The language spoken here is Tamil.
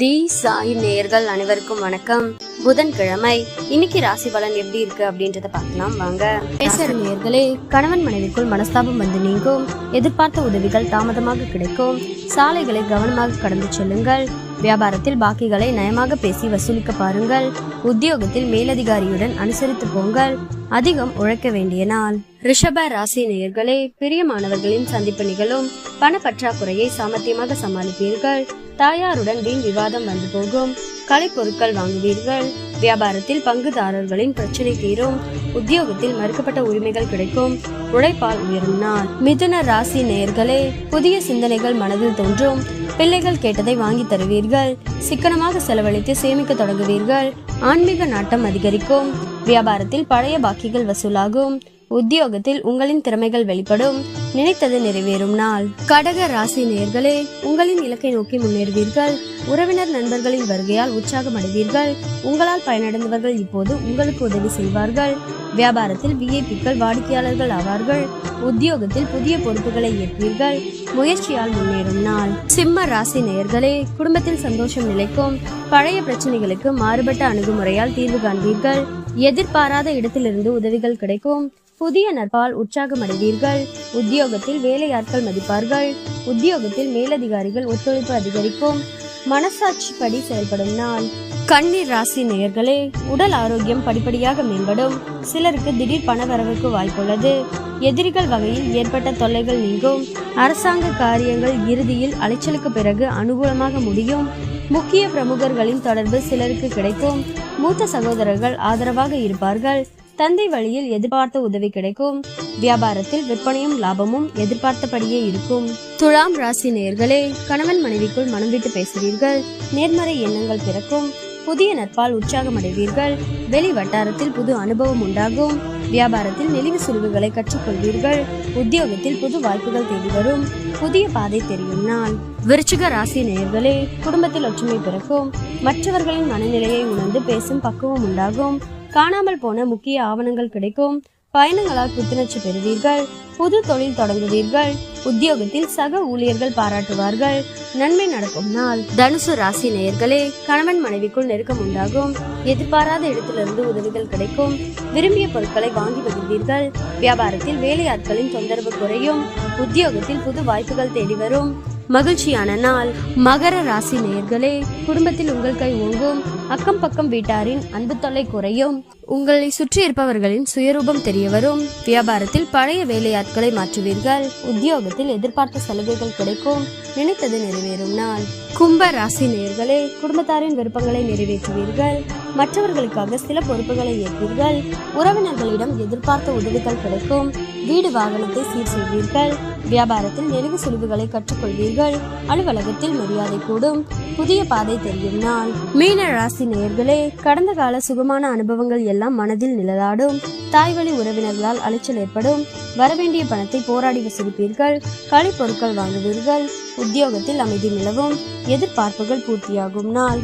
தி சாய் நேயர்கள் அனைவருக்கும் வணக்கம். புதன்கிழமை இன்னைக்கு ராசி பலன் எப்படி இருக்கு அப்படின்றத பார்க்கலாம் வாங்க. பேசுற நேயர்களே, கணவன் மனைவிக்குள் மனஸ்தாபம் வந்து நீங்கும். எதிர்பார்த்த உதவிகள் தாமதமாக கிடைக்கும். சாலைகளை கவனமாக கடந்து செல்லுங்கள். வியாபாரத்தில் பாக்கிகளை நயமாக பேசி வசூலிக்க பாருங்கள். உத்தியோகத்தில் மேலதிகாரியுடன் அனுசரித்து போங்கள். அதிகம் உழைக்க வேண்டிய நாள். ரிஷப ராசி நேயர்களே, பிரியமானவர்களின் சந்திப்பு நிகழும். பண பற்றாக்குறையை சாமர்த்தியமாக சமாளிப்பீர்கள். தாயாருடன் வீண் விவாதம் வந்து போகும். கலைப்பொருட்கள் வாங்குவீர்கள். வியாபாரத்தில் பங்குதாரர்களின் பிரச்சனை தீரும். உத்தியோகத்தில் மறுக்கப்பட்ட உரிமைகள் கிடைக்கும். உழைப்பால் உயரும் நாள். மிதுன ராசி நேயர்களே, புதிய சிந்தனைகள் மனதில் தோன்றும். பிள்ளைகள் கேட்டதை வாங்கி தருவீர்கள். சிக்கனமாக செலவழித்து சேமிக்க தொடங்குவீர்கள். ஆன்மீக நாட்டம் அதிகரிக்கும். வியாபாரத்தில் பழைய பாக்கிகள் வசூலாகும். உத்தியோகத்தில் உங்களின் திறமைகள் வெளிப்படும். நினைத்தது நிறைவேறும் நாள். கடக ராசி நேயர்களே, உங்களின் இலக்கை நோக்கி முன்னேறுவீர்கள். உறவினர் நண்பர்களின் வருகையால் உற்சாகம் அடைவீர்கள். உங்களால் பயனடைந்தவர்கள் இப்போது உங்களுக்கு உதவி செய்வார்கள். வியாபாரத்தில் விஐபிக்கள் வாடிக்கையாளர்கள் ஆவார்கள். உத்தியோகத்தில் புதிய பொறுப்புகளை ஏற்பீர்கள். முயற்சியால் முன்னேறும் நாள். சிம்ம ராசி நேயர்களே, குடும்பத்தில் சந்தோஷம் நிலைக்கும். பழைய பிரச்சனைகளுக்கு மாறுபட்ட அணுகுமுறையால் தீர்வு காண்பீர்கள். எதிர்பாராத இடத்திலிருந்து உதவிகள் கிடைக்கும். புதிய நட்பால் உற்சாகம் அடைவீர்கள். உத்தியோகத்தில் வேலையாட்கள் மதிப்பார்கள். உத்தியோகத்தில் மேலதிகாரிகள் ஒத்துழைப்பு அதிகரிக்கும். மனசாட்சிப்படி செயல்படும் நாள். கன்னி ராசி நேயர்களே, உடல் ஆரோக்கியம் படிப்படியாக மேம்படும். சிலருக்கு திடீர் பண வரவுக்கு வாய்ப்புள்ளது. எதிரிகள் வகையில் ஏற்பட்ட தொல்லைகள் நீங்கும். அரசாங்க காரியங்கள் இறுதியில் அலைச்சலுக்கு பிறகு அனுகூலமாக முடியும். முக்கிய பிரமுகர்களின் தொடர்பு சிலருக்கு கிடைக்கும். மூத்த சகோதரர்கள் ஆதரவாக இருப்பார்கள். தந்தை வழியில் எதிர்பார்த்த உதவி கிடைக்கும். வியாபாரத்தில் விற்பனையும் லாபமும் எதிர்பார்த்தபடியே இருக்கும். துலாம் ராசி நேயர்களே, கணவன் மனைவிக்குள் மனம் விட்டு பேசுவீர்கள். நேர்மறை எண்ணங்கள் பிறக்கும். புதிய நட்பால் உற்சாகம் அடைவீர்கள். வெளி வட்டாரத்தில் புது அனுபவம் உண்டாகும். வியாபாரத்தில் நெளிவு சுழிவுகளை கற்றுக்கொள்வீர்கள். உத்தியோகத்தில் புது வாய்ப்புகள் தேடி வரும். புதிய பாதை தெரியும் நாள். விருச்சிக ராசி நேயர்களே, குடும்பத்தில் ஒற்றுமை பிறக்கும். மற்றவர்களின் மனநிலையை உணர்ந்து பேசும் பக்குவம் உண்டாகும். காணாமல் போன முக்கிய ஆவணங்கள் கிடைக்கும். பயணங்களால் புத்துணர்ச்சி பெறுவீர்கள். புது தொழில் தொடங்குவீர்கள். உத்தியோகத்தில் சக ஊழியர்கள் பாராட்டுவார்கள். நன்மை நடக்கும் நாள். தனுசு ராசி நேயர்களே, கணவன் மனைவிக்குள் நெருக்கம் உண்டாகும். எதிர்பாராத இடத்திலிருந்து உதவிகள் கிடைக்கும். விரும்பிய பொருட்களை வாங்கி வருவீர்கள். வியாபாரத்தில் வேலையாட்களின் தொந்தரவு குறையும். உத்தியோகத்தில் புது வாய்ப்புகள் தேடி வரும். மகிழ்ச்சியான நாள். மகர ராசி நேயர்களே, குடும்பத்தில் உங்கள் கை ஓங்கும். அக்கம் பக்கம் வீட்டாரின் அன்பு தொல்லை குறையும். உங்களை சுற்றி இருப்பவர்களின் சுயரூபம் தெரிய வரும். வியாபாரத்தில் பழைய வேலையாட்களை மாற்றுவீர்கள். உத்தியோகத்தில் எதிர்பார்த்த சலுகைகள் கிடைக்கும். நினைத்தது நிறைவேறும் நாள். கும்ப ராசி நேயர்களே, குடும்பத்தாரின் விருப்பங்களை நிறைவேற்றுவீர்கள். மற்றவர்களுக்காக சில பொறுப்புகளை ஏற்பீர்கள். உறவினர்களிடம் எதிர்பார்த்த உதவிகள் கிடைக்கும். வீடு வாகனத்தை சீர் செய்வீர்கள். வியாபாரத்தில் நெளிவு சுழிவுகளை கற்றுக்கொள்வீர்கள். அலுவலகத்தில் மரியாதை கூடும். புதிய பாதை தெரியும் நாள். மீன ராசி நேயர்களே, கடந்த கால சுகமான அனுபவங்கள் எல்லாம் மனதில் நிழலாடும். தாய்வழி உறவினர்களால் அலைச்சல் ஏற்படும். வரவேண்டிய பணத்தை போராடி வசூலிப்பீர்கள். களி பொருட்கள் வாங்குவீர்கள். உத்தியோகத்தில் அமைதி நிலவும். எதிர்பார்ப்புகள் பூர்த்தியாகும் நாள்.